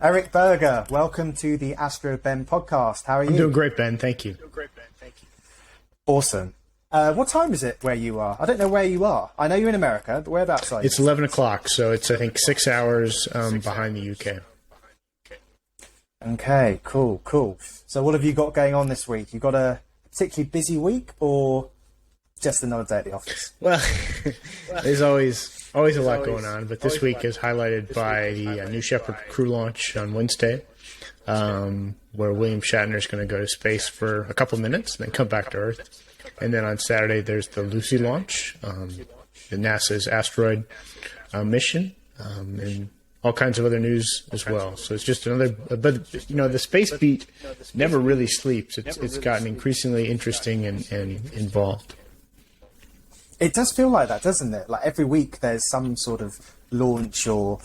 Eric Berger, welcome to the Astro Ben podcast. How are you? I'm doing great, Ben. Thank you. Awesome. What time is it where you are? I don't know where you are. I know you're in America, but whereabouts are you? It's 11 o'clock, so it's, I think, 6 hours behind the UK. Okay, cool. So what have you got going on this week? You got a particularly busy week or just another day at the office? Well, there's always a lot going on, but this week is highlighted by the New Shepard crew launch on Wednesday, where William Shatner is going to go to space for a couple minutes and then come back to Earth. And then on Saturday, there's the Lucy launch, the NASA's asteroid mission, and all kinds of other news as well. So it's just another, but the space beat never really sleeps. It's gotten increasingly interesting and involved. It does feel like that, doesn't it? Like every week there's some sort of launch or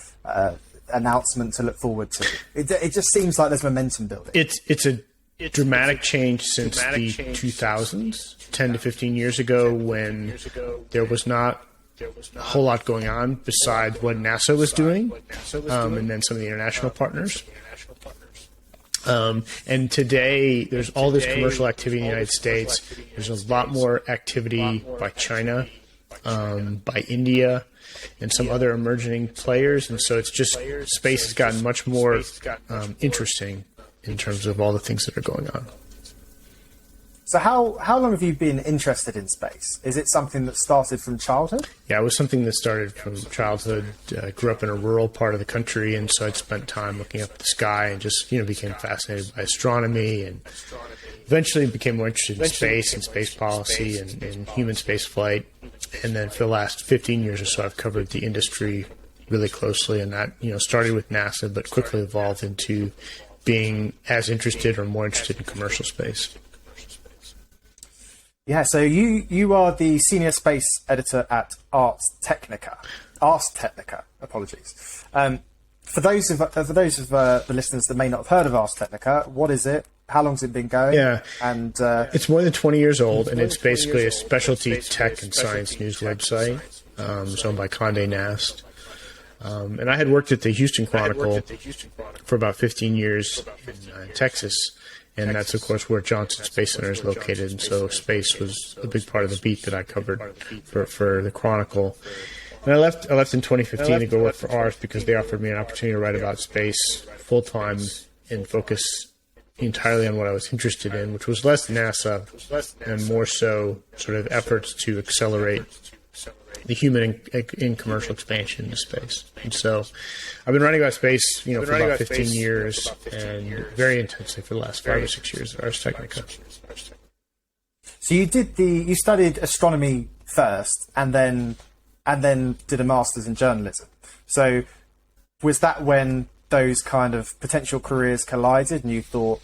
announcement to look forward to. It just seems like there's momentum building. It's a dramatic change since the 2000s, 10 to 15 years ago, when there was not a whole lot going on besides what NASA was doing, and then some of the international partners. And today, there's all this commercial activity in the United States. There's a lot more activity by China, by India, and some other emerging players. And so it's just, space has gotten much more interesting in terms of all the things that are going on. So how long have you been interested in space? Is it something that started from childhood? Yeah, it was something that started from childhood. I grew up in a rural part of the country, and so I'd spent time looking up at the sky and just, became fascinated by astronomy, and eventually became more interested in space and space policy and human space flight. And then for the last 15 years or so, I've covered the industry really closely, and that, started with NASA, but quickly evolved into being as interested or more interested in commercial space. Yeah, so you are the senior space editor at Ars Technica. Apologies. For those of the listeners that may not have heard of Ars Technica, what is it? How long's it been going? Yeah, and it's more than 20 years old, and it's basically a specialty tech and science news website. It's owned by Condé Nast. And I had worked at the Houston Chronicle for about 15 years in Texas. And that's, of course, where Johnson Space Center is located. And so space was a big part of the beat that I covered for the Chronicle. And I left in 2015 to go work for Ars because they offered me an opportunity to write about space full-time and focus entirely on what I was interested in, which was less NASA and more so sort of efforts to accelerate the human in commercial expansion into space. And so I've been writing about space, for about 15 years and very intensely for the last 5 or 6 years at Ars Technica. So you studied astronomy first and then did a master's in journalism. So was that when those kind of potential careers collided and you thought,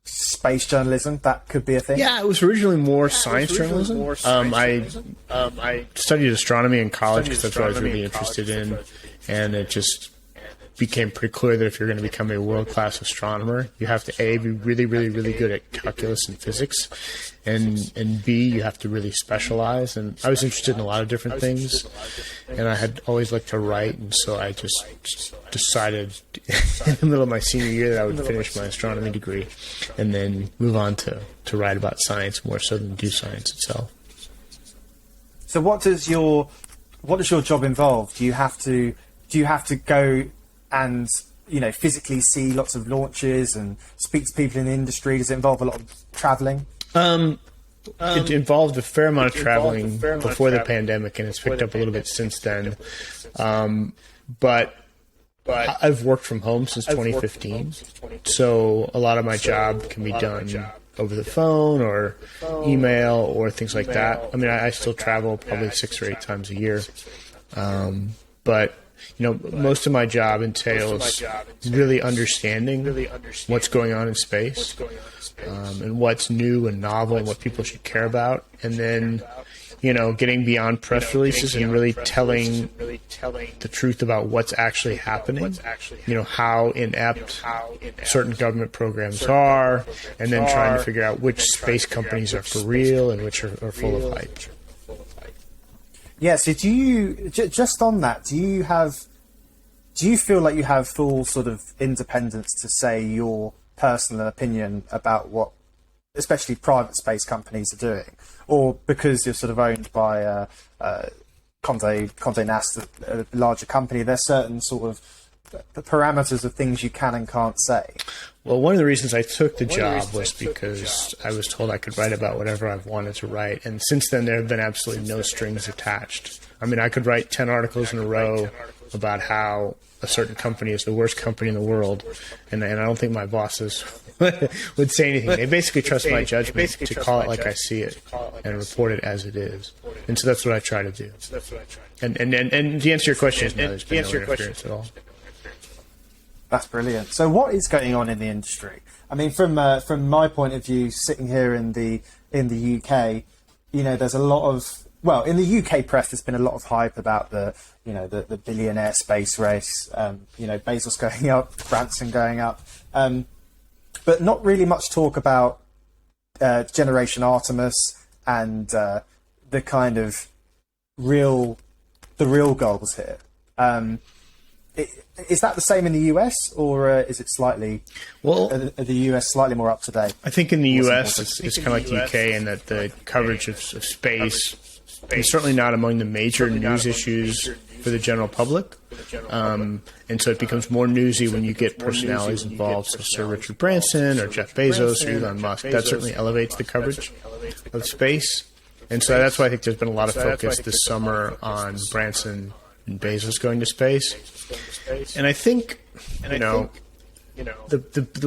space journalism, that could be a thing? Yeah, it was originally more science journalism. I studied astronomy in college because that's what I was really interested in, and it just became pretty clear that if you're going to become a world-class astronomer, you have to A, be really, really, really good at calculus and physics, and B, you have to really specialize. And I was interested in a lot of different things, and I had always liked to write, and so I just decided in the middle of my senior year that I would finish my astronomy degree and then move on to write about science more so than do science itself. So what does your job involve? Do you have to go and physically see lots of launches and speak to people in the industry? Does it involve a lot of traveling? It involved a fair amount of traveling before the pandemic, and it's picked up a little bit since then. But I've worked from home since 2015, so a lot of my job can be done over the phone or email or things like that. I mean, I still travel probably 6 or 8 times a year, but most of my job entails really understanding what's going on in space, and what's new and novel and what people should care about, and then getting beyond press releases and really telling the truth about what's actually happening, how inept certain government programs are, and then trying to figure out which space companies are for real and which are full of hype. Yeah, so do you, just on that, do do you feel like you have full sort of independence to say your personal opinion about what, especially private space companies, are doing, or because you're sort of owned by Condé Nast, a larger company, there's certain sort of the parameters of things you can and can't say? Well, one of the reasons I took the job was because I was told I could write about whatever I wanted to write. And since then, there have been absolutely no strings attached. I mean, I could write 10 articles in a row about how a certain company is the worst company in the world. And I don't think my bosses would say anything. They basically trust my judgment to call it like I see it and report it as it is. And so that's what I try to do. And to answer your question, is no, there's been no interference at all. That's brilliant. So what is going on in the industry? I mean, from my point of view, sitting here in the UK, there's a lot of, well, in the UK press, there's been a lot of hype about the billionaire space race, Bezos going up, Branson going up, but not really much talk about Generation Artemis and the kind of real goals here. Is that the same in the US, or is it slightly? Well, are the US slightly more up to date? I think in the US it's kind of like the UK in that the coverage of space is certainly not among the major news issues for the general public, and so it becomes more newsy when you get personalities involved, so Sir Richard Branson or Jeff Bezos or Elon Musk. That certainly elevates the coverage of space, and so that's why I think there's been a lot of focus this summer on Branson and Bezos going to space. And I think, the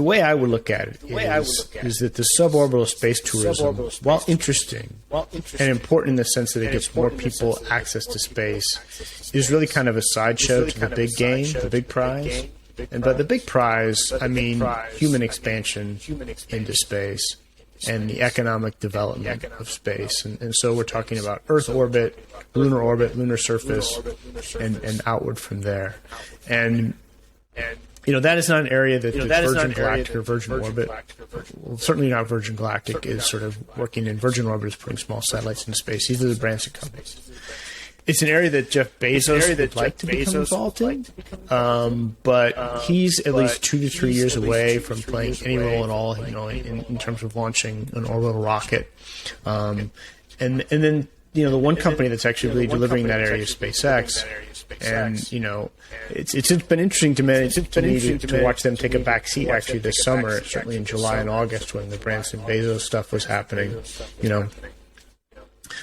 way I would look at it is that the suborbital space tourism, while interesting and important in the sense that it gets more people access to space, is really kind of a sideshow to the big game, the big prize. And by the big prize, I mean human expansion into space and the economic development of space. And so we're talking about Earth orbit, lunar surface, and outward from there. And that is not an area that Virgin Galactic or Virgin Orbit, well, certainly not Virgin Galactic, is sort of working in. Virgin Orbit is putting small satellites into space. These are the Branson companies. It's an area that Jeff Bezos would like to become involved in, but he's at least 2 to 3 years away from playing any role at all, in terms of launching an orbital rocket. And then, the one company that's actually really delivering that area is SpaceX. And, it's been interesting to me to watch them take a back seat actually this summer, certainly in July and August when the Branson Bezos stuff was happening,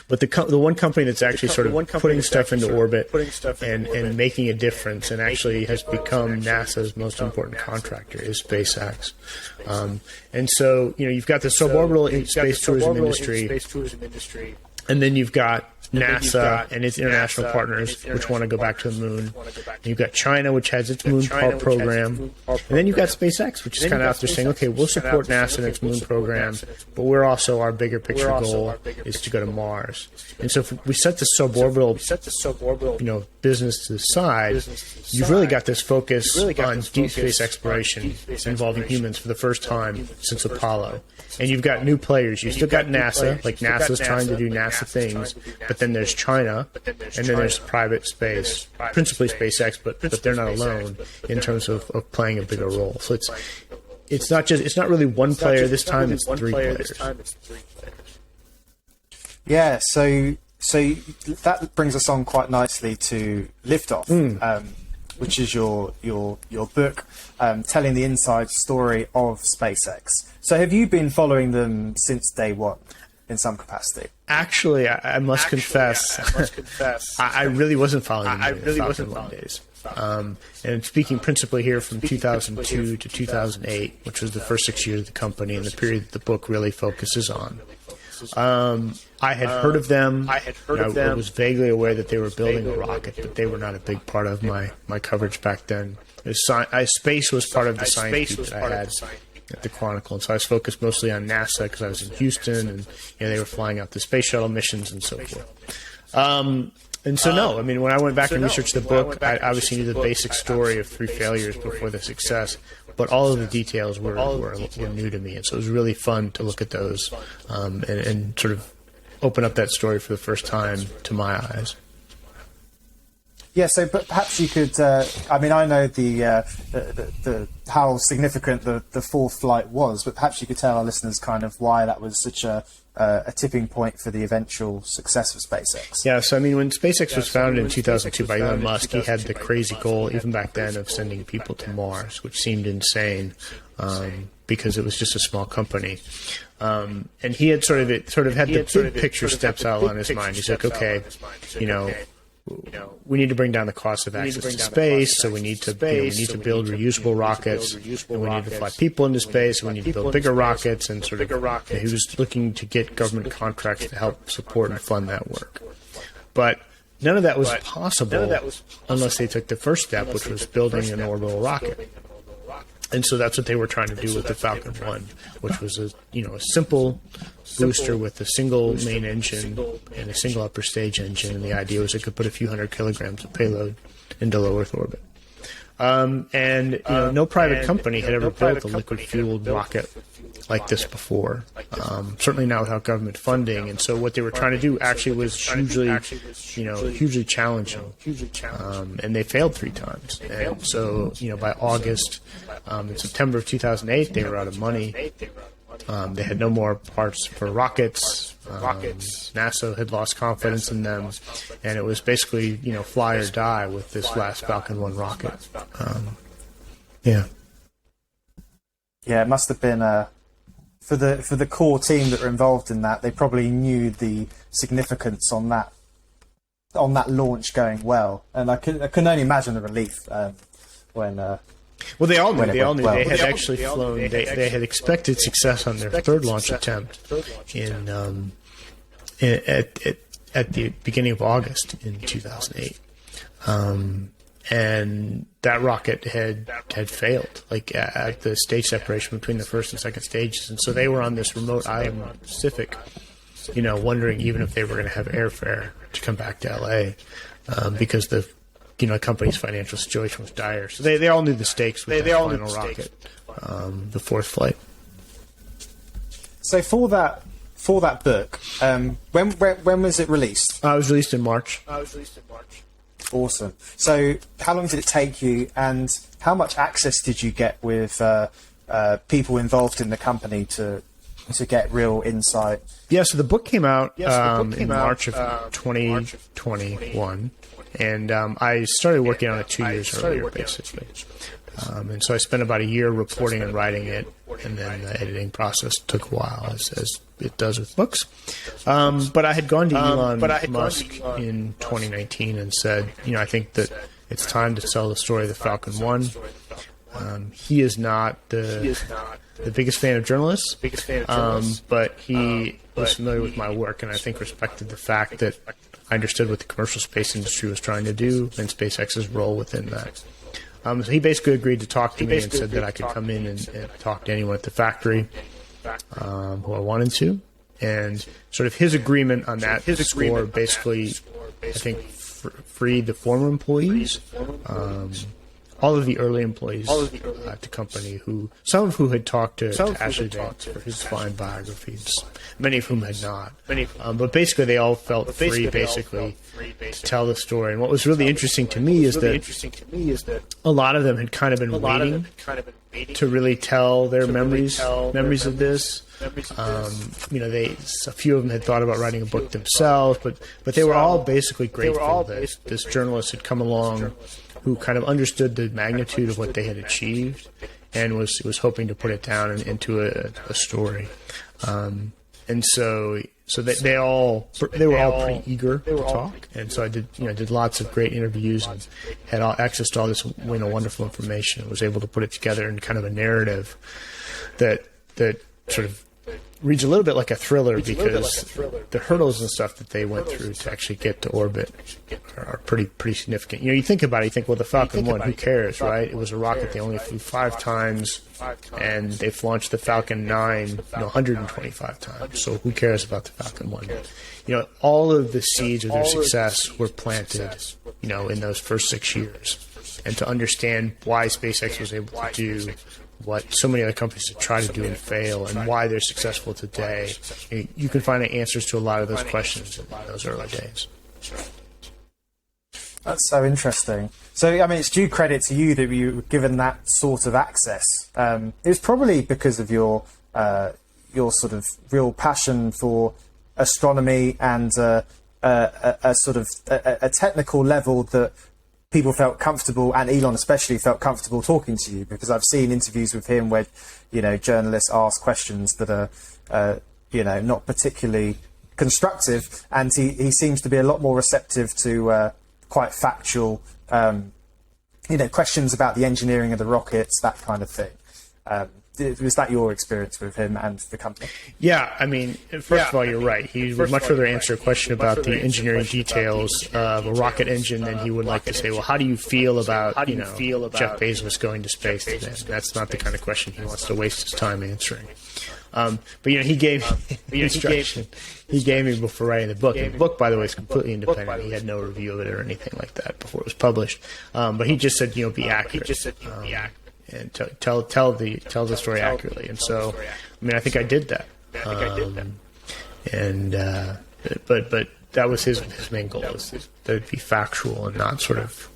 But the one company that's actually sort of putting stuff into orbit and making a difference and actually has become NASA's most important contractor is SpaceX. And so, you've got the suborbital space tourism industry, and then you've got NASA and its international partners, which want to go back to the moon. And you've got China, which has its moon program. And then you've got SpaceX, which is kind of out there saying, okay, we'll support NASA and its moon program, but we're also, our bigger picture goal is to go to Mars. And so if we set the suborbital, business to the side, you've really got this focus on deep space exploration involving humans for the first time since Apollo. And you've got new players. You've still got NASA, like NASA's trying to do NASA things, but then there's China, and then there's private space, principally SpaceX, but they're not alone in terms of playing a bigger role. So it's not really one player this time, it's 3 players. Yeah, so that brings us on quite nicely to Liftoff, which is your book telling the inside story of SpaceX. So have you been following them since day one in some capacity? Actually, I must confess, I really wasn't following them in the Falcon 1 days. And speaking principally here from 2002 to 2008, which was the first 6 years of the company and the period that the book really focuses on. I had heard of them. I was vaguely aware that they were building a rocket, but they were not a big part of my coverage back then. Space was part of the science group that I had at the Chronicle, and so I was focused mostly on NASA because I was in Houston, and they were flying out the space shuttle missions and so forth. And so, no, I mean, when I went back and researched the book, I obviously knew the basic story of 3 failures before the success, but all of the details were new to me, and so it was really fun to look at those and sort of open up that story for the first time to my eyes. Yeah, so but perhaps you could. I mean, I know the how significant the fourth flight was, but perhaps you could tell our listeners kind of why that was such a tipping point for the eventual success of SpaceX. Yeah, so I mean, when SpaceX was founded in 2002 by Elon Musk, he had the crazy goal, even back then, of sending people to Mars, which seemed insane because it was just a small company. And he had sort of had the big picture steps out on his mind. He's like, okay, we need to bring down the cost of access to space, so we need to build reusable rockets, and we need to fly people into space, and we need to build bigger rockets, and sort of he was looking to get government contracts to help support and fund that work. But none of that was possible unless they took the first step, which was building an orbital rocket. And so that's what they were trying to do with the Falcon 1, which was a simple booster with a single main engine and a single upper stage engine. And the idea was it could put a few hundred kilograms of payload into low Earth orbit. No private company had ever built a liquid-fueled rocket like this before. Certainly not without government funding. And so what they were trying to do actually was hugely challenging. And they failed 3 times. And so, by August, in September of 2008, they were out of money. They had no more parts for rockets. NASA had lost confidence in them, and it was basically fly or die with this last Falcon 1 rocket. Yeah, it must have been for the core team that were involved in that. They probably knew the significance on that launch going well, and I can only imagine the relief when. Well, they all knew. They all knew. They had actually flown. They had expected success on their third launch attempt at the beginning of August in 2008, and that rocket had failed, like at the stage separation between the first and second stages, and so they were on this remote island in the Pacific, wondering even if they were going to have airfare to come back to LA, because the company's financial situation was dire. So they all knew the stakes with the final rocket, the fourth flight. So for that book, when was it released? It was released in March. Awesome. So how long did it take you, and how much access did you get with people involved in the company to get real insight? Yeah, so the book came out in March of 2021. And I started working on it 2 years earlier, basically. And so I spent about a year reporting and writing it, and then the editing process took a while, as it does with books. But I had gone to Elon Musk in 2019 and said, I think that it's time to tell the story of the Falcon 1. He is not the biggest fan of journalists, but he was familiar with my work, and I think respected the fact that I understood what the commercial space industry was trying to do and SpaceX's role within that. So he basically agreed to talk to me and said that I could come in and talk to anyone at the factory who I wanted to. And sort of his agreement on that score basically, I think, freed the former employees, all of the early employees at the company, some of who had talked to Ashley Vance for his fine biographies, many of whom had not. But basically they all felt free, basically, to tell the story. And what was really interesting to me is that a lot of them had kind of been waiting to really tell their memories of this. A few of them had thought about writing a book themselves, but they were all basically grateful that this journalist had come along who kind of understood the magnitude of what they had achieved and was hoping to put it down into a story. And so they were all pretty eager to talk. And so I did lots of great interviews and had access to all this wonderful information and was able to put it together in kind of a narrative that sort of reads a little bit like a thriller, because the hurdles and stuff that they went through to actually get to orbit are pretty significant. You think about it, you think, well, the Falcon 1, who cares, right? It was a rocket they only flew 5 times, and they've launched the Falcon 9 125 times. So who cares about the Falcon 1? All of the seeds of their success were planted, in those first 6 years. And to understand why SpaceX was able to do what so many other companies have tried to do and fail, and why they're successful today, you can find answers to a lot of those questions in those early days. That's so interesting. So, I mean, it's due credit to you that you were given that sort of access. It was probably because of your sort of real passion for astronomy and a sort of a technical level that people felt comfortable, and Elon especially felt comfortable talking to you, because I've seen interviews with him where, journalists ask questions that are, not particularly constructive, and he seems to be a lot more receptive to quite factual, questions about the engineering of the rockets, that kind of thing. Was that your experience with him and the company? Yeah, I mean, first of all, you're right. He would much rather answer a question about the engineering details of a rocket engine than he would like to say, well, how do you feel about Jeff Bezos going to space today? That's not the kind of question he wants to waste his time answering. But he gave me instruction. He gave me before writing the book. And the book, by the way, is completely independent. He had no review of it or anything like that before it was published. But he just said, be accurate. And tell the story accurately. And so, I mean, I think I did that. But that was his main goal, is that it be factual and not sort of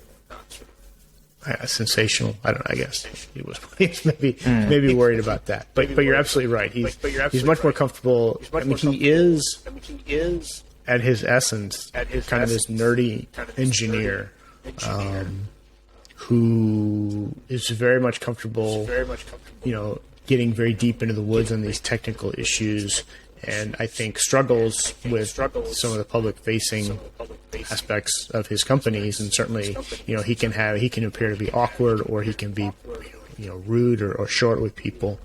sensational. I don't know. I guess he was maybe worried about that. But you're absolutely right. He's much more comfortable. I mean, he is at his essence kind of this nerdy engineer. Who is very much comfortable, getting very deep into the woods on these technical issues, and I think struggles with some of the public-facing aspects of his companies. And certainly, he can appear to be awkward, or he can be, rude or short with people,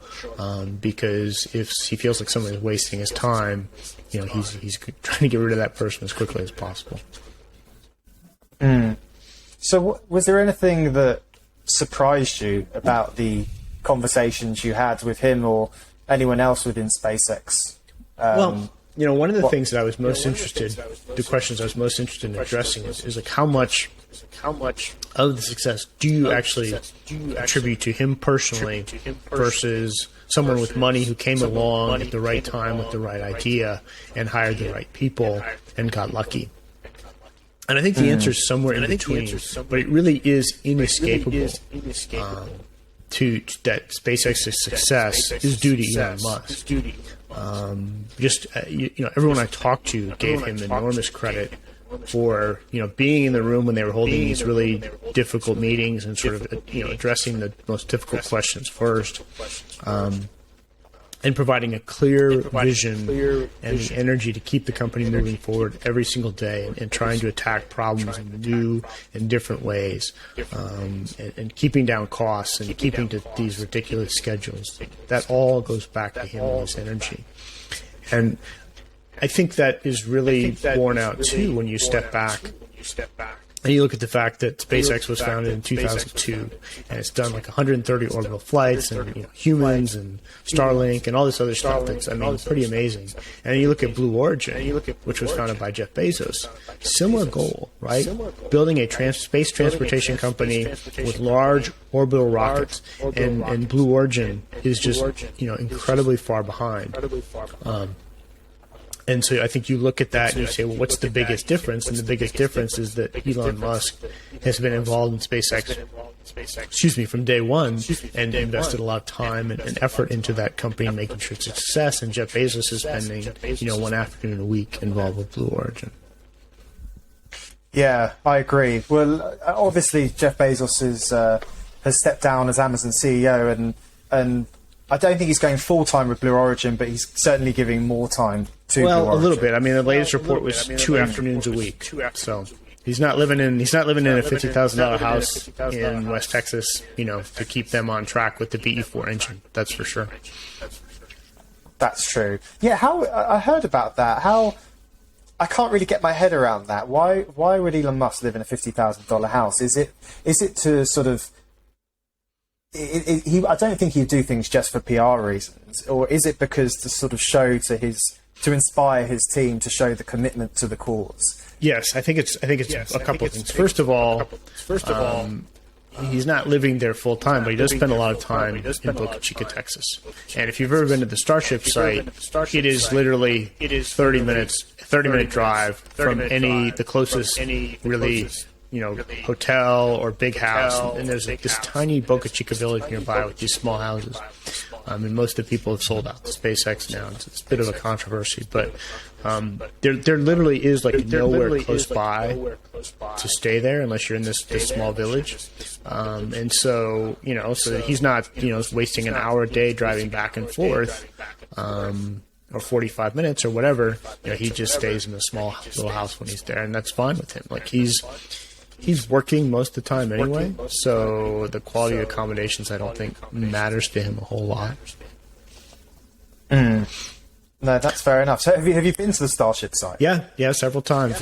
because if he feels like someone is wasting his time, he's trying to get rid of that person as quickly as possible. So was there anything that surprised you about the conversations you had with him or anyone else within SpaceX? Well, one of the things that I was most interested, the questions I was most interested in addressing is like how much of the success do you actually attribute to him personally versus someone with money who came along at the right time with the right idea and hired the right people and got lucky. And I think the answer is somewhere in between, but it really is inescapable to that SpaceX's success is due to Elon Musk. Everyone I talked to gave him enormous credit for being in the room when they were holding these really difficult meetings and sort of addressing the most difficult questions first. And providing a clear vision and the energy to keep the company moving forward every single day, and trying to attack problems in new and different ways, and keeping down costs and keeping to these ridiculous schedules. That all goes back to him and his energy. And I think that is really borne out, too, when you step back. And you look at the fact that SpaceX was founded in 2002, and it's done like 130 orbital flights, and humans, and Starlink, and all this other stuff. That's, pretty amazing. And you look at Blue Origin, which was founded by Jeff Bezos. Similar goal, right? Building a space transportation company with large orbital rockets, and Blue Origin is just incredibly far behind. And so I think you look at that and you say, well, what's the biggest difference? And the biggest difference is that Elon Musk has been involved in SpaceX, from day one, and invested a lot of time and effort into that company, making sure it's a success. And Jeff Bezos is spending, one afternoon a week involved with Blue Origin. Yeah, I agree. Well, obviously Jeff Bezos has stepped down as Amazon CEO, and I don't think he's going full-time with Blue Origin, but he's certainly giving more time to Blue Origin. Well, a little bit. I mean, the latest report was 2 afternoons a week. So he's not living in a $50,000 house in West Texas, to keep them on track with the BE4 engine. That's for sure. That's true. Yeah, I heard about that. I can't really get my head around that. Why would Elon Musk live in a $50,000 house? Is it to sort of... I don't think he'd do things just for PR reasons, or is it because to sort of to inspire his team to show the commitment to the cause? Yes, I think it's a couple of things. First of all, he's not living there full time, but he does spend a lot of time in Boca Chica, Texas. And if you've ever been to the Starship site, it is 30 minute drive from the closest really hotel or big house, and there's this tiny Boca Chica village nearby with these small houses. And most of the people have sold out to SpaceX now. It's a bit of a controversy, but there literally is like nowhere close by to stay there unless you're in this small village. And so so he's not wasting an hour a day driving back and forth, or 45 minutes or whatever. He just stays in a small little house when he's there, and that's fine with him. Like he's working most of the time anyway, so the quality of accommodations I don't think matters to him a whole lot. No, that's fair enough. So have you been to the Starship site? Yeah, several times.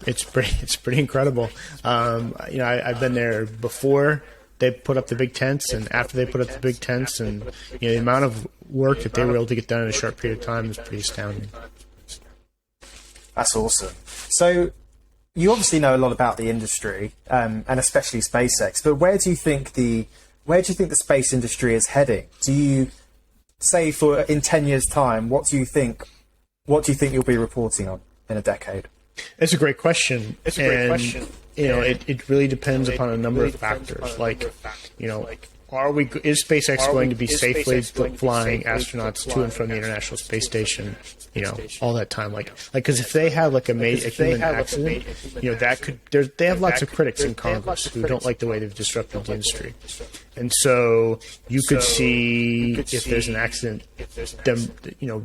It's pretty incredible. I've been there before they put up the big tents, and after they put up the big tents, and the amount of work that they were able to get done in a short period of time is pretty astounding. That's awesome. So you obviously know a lot about the industry, and especially SpaceX. But where do you think the space industry is heading? Do you say in 10 years' time, what do you think you'll be reporting on in a decade? It's a great question. It really depends upon a number of factors. Is SpaceX going to be safely flying astronauts to and from the International Space Station, all that time? Because if they have a human accident, they have lots of critics in Congress who don't like the way they've disrupted the industry. And so you could see if there's an accident,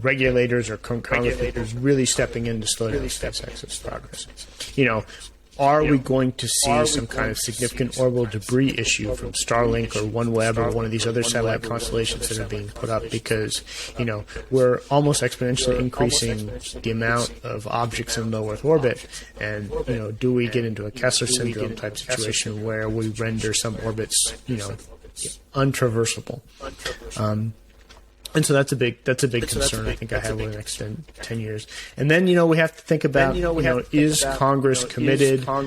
regulators or Congress leaders really stepping in to slow down SpaceX's progress. Are we going to see some kind of significant orbital debris issue from Starlink or OneWeb or one of these other satellite constellations that are being put up? Because, we're almost exponentially increasing the amount of objects in low Earth orbit. And, do we get into a Kessler syndrome type situation where we render some orbits, untraversable? And so that's a big concern I think I have over the next 10 years. And then, we have to think about, is Congress committed? Are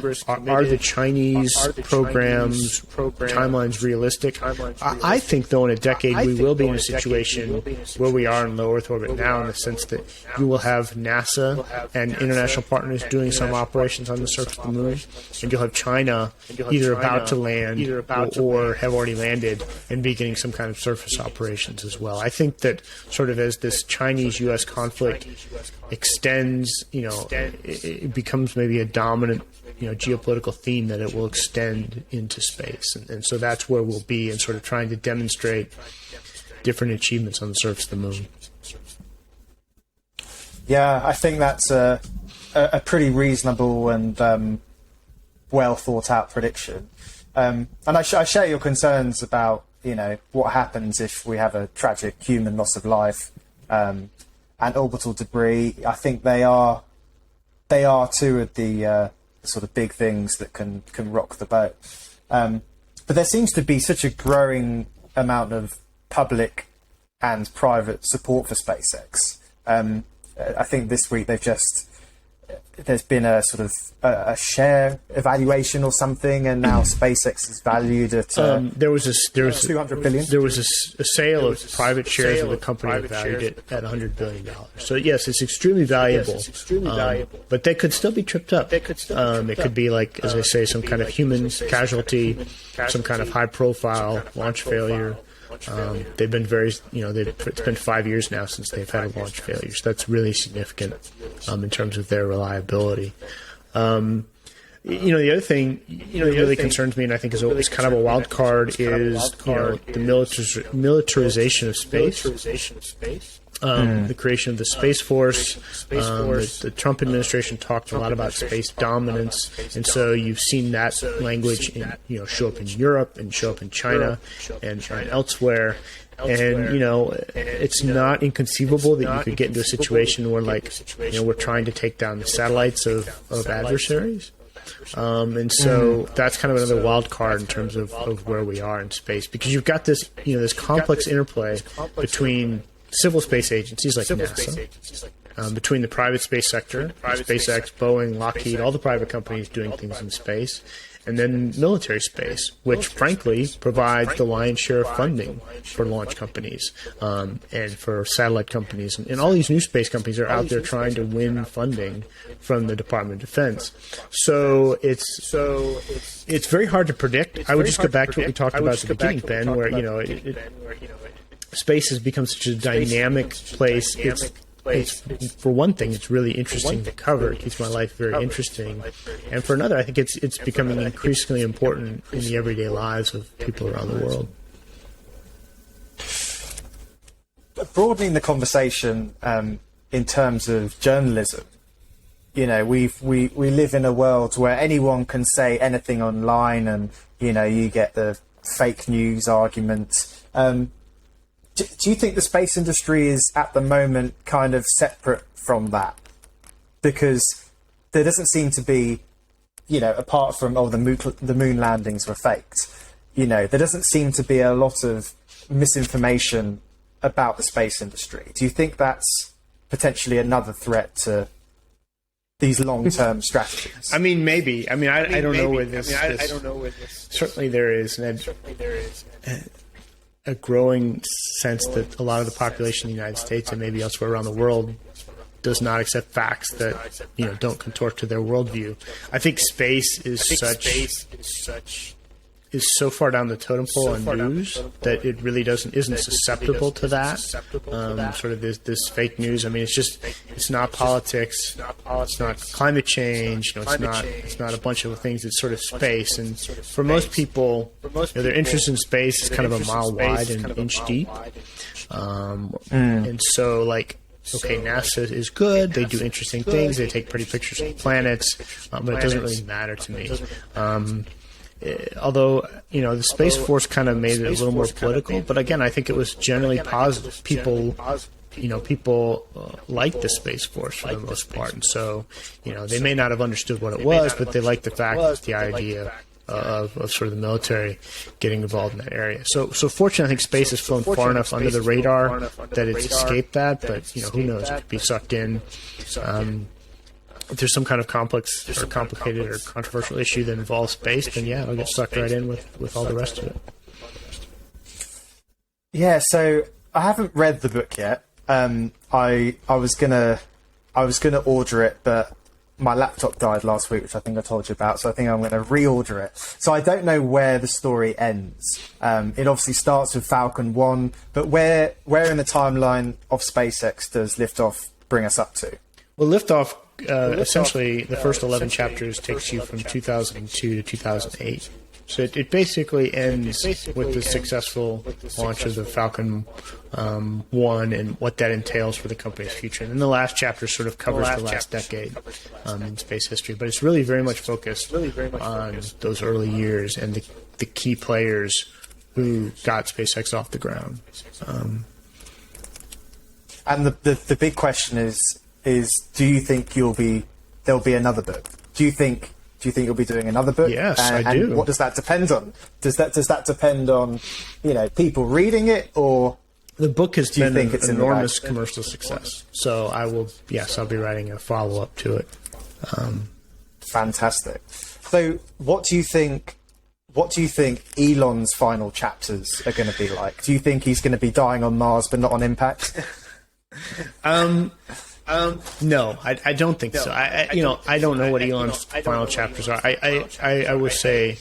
the Chinese programs, timelines realistic? I think, though, in a decade, we will be in a situation where we are in low Earth orbit now, in the sense that you will have NASA and international partners doing some operations on the surface of the moon, and you'll have China either about to land or have already landed and beginning some kind of surface operations as well. I think that sort of as this Chinese-U.S. conflict extends, it becomes maybe a dominant, geopolitical theme, that it will extend into space. And so that's where we'll be, in sort of trying to demonstrate different achievements on the surface of the moon. Yeah, I think that's a pretty reasonable and well thought out prediction. And I share your concerns about what happens if we have a tragic human loss of life and orbital debris. I think they are two of the sort of big things that can rock the boat. But there seems to be such a growing amount of public and private support for SpaceX. I think this week there's been a sort of a share evaluation or something, and now SpaceX is valued at there was $200 billion. There was a sale of private shares of the company valued it at $100 billion. So yes, it's extremely valuable. But they could still be tripped up. It could be like, as I say, some kind of human casualty, some kind of high profile launch failure. They've been it's been 5 years now since they've had a launch failure. So that's really significant in terms of their reliability. The other thing, that really concerns me, and I think is kind of a wild card, is the militarization of space. The creation of the Space Force. The Trump administration talked a lot about space dominance, and so you've seen that language show up in Europe and show up in China and elsewhere. And it's not inconceivable that you could get into a situation where, we're trying to take down the satellites of adversaries. And so that's kind of another wild card in terms of where we are in space, because you've got this this complex interplay between civil space agencies like NASA, between the private space sector, SpaceX, Boeing, Lockheed, all the private companies doing things in space, and then military space, which frankly provides the lion's share of funding for launch companies and for satellite companies. And all these new space companies are out there trying to win funding from the Department of Defense. So it's very hard to predict. I would just go back to what we talked about at the beginning, Ben, where space has become such a dynamic place. It's for one thing, it's really interesting to cover. It keeps my life very interesting, and for another, I think it's becoming increasingly important in the everyday lives of people around the world. Broadening the conversation in terms of journalism, we live in a world where anyone can say anything online, and you get the fake news argument. Do you think the space industry is at the moment kind of separate from that? Because there doesn't seem to be, apart from the moon landings were faked, there doesn't seem to be a lot of misinformation about the space industry. Do you think that's potentially another threat to these long-term strategies? I mean, maybe. I don't know where this. Certainly, there is a growing sense that a lot of the population in the United States and maybe elsewhere around the world does not accept facts that don't contort to their worldview. I think space is so far down the totem pole in news that it really isn't susceptible to that. Sort of this fake news. I mean, it's not politics. It's not climate change. It's not a bunch of things. It's sort of space. And for most people, their interest in space is kind of a mile wide and an inch deep. And so, okay, NASA is good. They do interesting things. They take pretty pictures of planets, but it doesn't really matter to me. Although, the Space Force kind of made it a little more political, but again, I think it was generally positive. People liked the Space Force for the most part, and so, they may not have understood what it was, but they liked the fact, the idea of sort of the military getting involved in that area. So fortunately, I think space has flown far enough under the radar that it's escaped that, but, who knows, it could be sucked in. If there's some kind of complex or complicated or controversial issue that involves space, then it'll get sucked right in with all the rest of it. Yeah, so I haven't read the book yet. I was gonna order it, but my laptop died last week, which I think I told you about. So I think I'm going to reorder it. So I don't know where the story ends. It obviously starts with Falcon 1, but where in the timeline of SpaceX does Liftoff bring us up to? Well, Liftoff. Essentially, the first 11 chapters takes you from 2002 to 2008. So it basically ends with the successful launch of the Falcon 1 and what that entails for the company's future. And then the last chapter sort of covers the last decade in space history. But it's really very much focused on those early years and the key players who got SpaceX off the ground. And the big question is do you think there'll be another book? Do you think you'll be doing another book? Yes, I do. And what does that depend on? Does that depend on people reading it, or the book has been an enormous commercial success? So I'll be writing a follow up to it. Fantastic. So what do you think Elon's final chapters are going to be like? Do you think he's going to be dying on Mars but not on impact? No, I don't think so. I don't know what Elon's final chapters are. I would say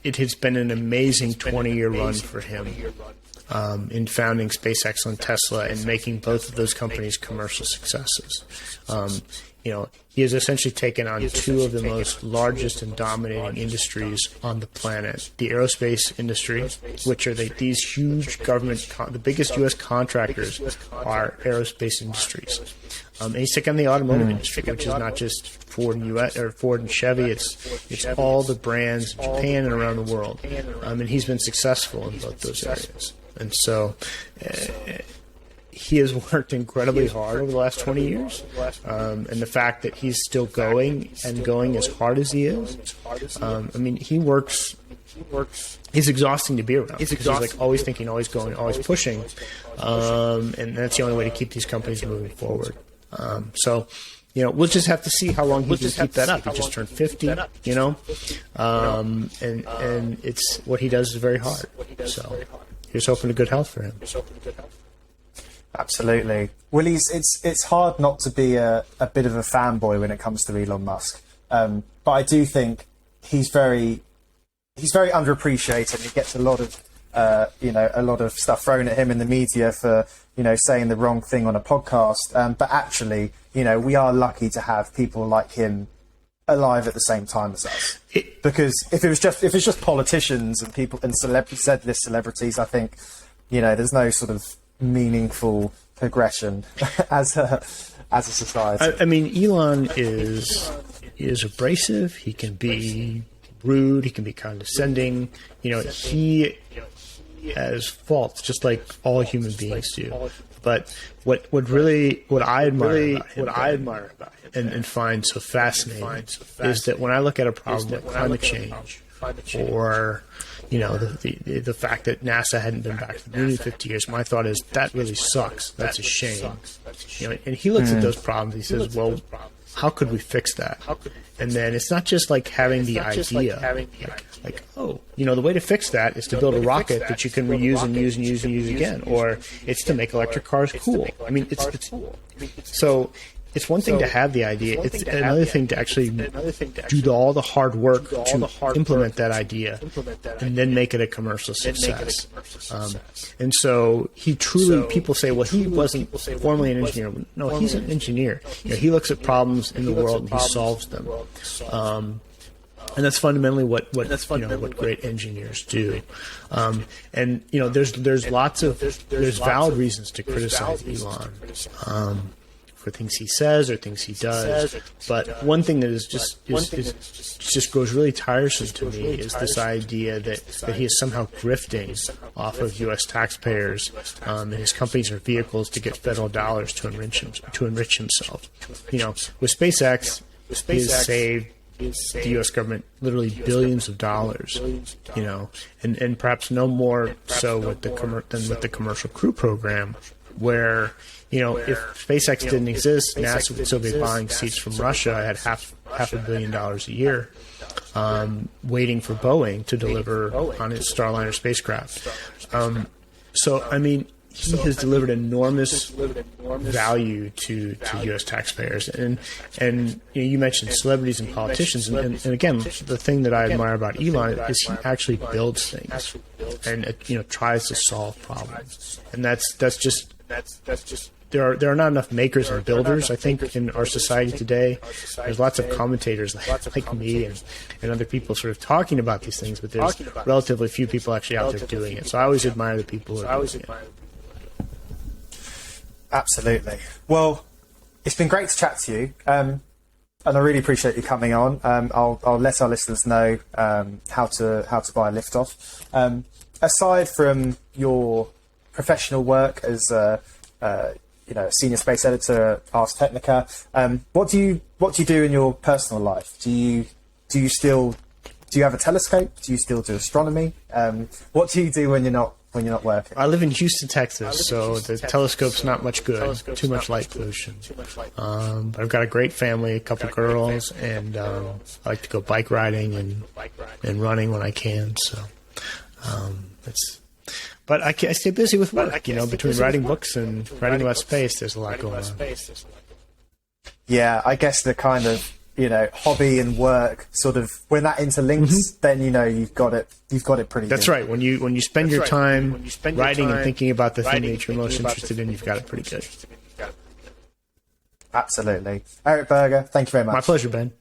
it has been an amazing 20-year run for him in founding SpaceX and Tesla and making both of those companies commercial successes. He has essentially taken on two of the most largest and dominating industries on the planet. The aerospace industry, which are these huge government, the biggest U.S. contractors are aerospace industries. And he's taken the automotive industry, which is not just Ford and Chevy. It's all the brands in Japan and around the world. And he's been successful in both those areas. And so he has worked incredibly hard over the last 20 years. And the fact that he's still going as hard as he is, he works. It's exhausting to be around. He's like always thinking, always going, always pushing. And that's the only way to keep these companies moving forward. So we'll just have to see how long he can keep that up. He just turned 50, and it's what he does is very hard. So here's hoping to good health for him. Absolutely. Well, it's hard not to be a bit of a fanboy when it comes to Elon Musk. But I do think he's very underappreciated. He gets a lot of stuff thrown at him in the media for, saying the wrong thing on a podcast. But actually, we are lucky to have people like him alive at the same time as us. Because if it's just politicians and people and Z-list celebrities, I think, there's no sort of meaningful progression as a society. I mean, Elon is abrasive. He can be rude. He can be condescending. He has faults, just like all human beings do. But what I admire about him and find so fascinating is that when I look at a problem like climate change, or the fact that NASA hadn't been back to the moon in 50 years, my thought is that really sucks. That's a shame. And he looks at those problems. He says, well, how could we fix that? And then it's not just like having the idea, the way to fix that is to build a rocket that you can reuse and use and use and use again, or it's to make electric cars cool. I mean, so it's one thing to have the idea. It's another thing to actually do all the hard work to implement that idea and then make it a commercial success. And so he truly, people say, well, he wasn't formerly an engineer. No, he's an engineer. He looks at problems in the world and he solves them. And that's fundamentally what great engineers do. And there's valid reasons to criticize Elon. For things he says or things he does, but one thing that just grows really tiresome to me is this idea that he is somehow grifting off of U.S. taxpayers, and his companies are vehicles to get federal dollars to enrich himself. With SpaceX, he has saved the U.S. government literally billions of dollars, and perhaps no more so than with the Commercial Crew Program, where if SpaceX didn't exist, NASA would still be buying seats from Russia at half $500 million a year, waiting for Boeing to deliver on its Starliner spacecraft. So, I mean, he has delivered enormous value to U.S. taxpayers. And you mentioned celebrities and politicians. And again, the thing that I admire about Elon is he actually builds things and, tries to solve problems. And that's just there are not enough makers and builders, I think, in our society today. There's lots of commentators like me and other people sort of talking about these things, but there's relatively few people actually out there doing it. So I always admire the people who are doing it. Absolutely. Well, it's been great to chat to you, and I really appreciate you coming on. I'll let our listeners know how to buy Liftoff. Aside from your professional work as senior space editor at Ars Technica, what do you do in your personal life? Do you have a telescope? Do you still do astronomy? What do you do when you're not working? I live in Houston, Texas, so the telescope's not much good. Too much light pollution. But I've got a great family, a couple girls, and I like to go bike riding and running when I can. So but I stay busy with work. Between writing books and writing about space, there's a lot going on. Yeah, I guess the kind of hobby and work sort of, when that interlinks, then you've got it pretty. That's good. right. When you spend your time writing and thinking about the thing that you're most interested in, you've got it pretty good. Absolutely. Eric Berger, thank you very much. My pleasure, Ben.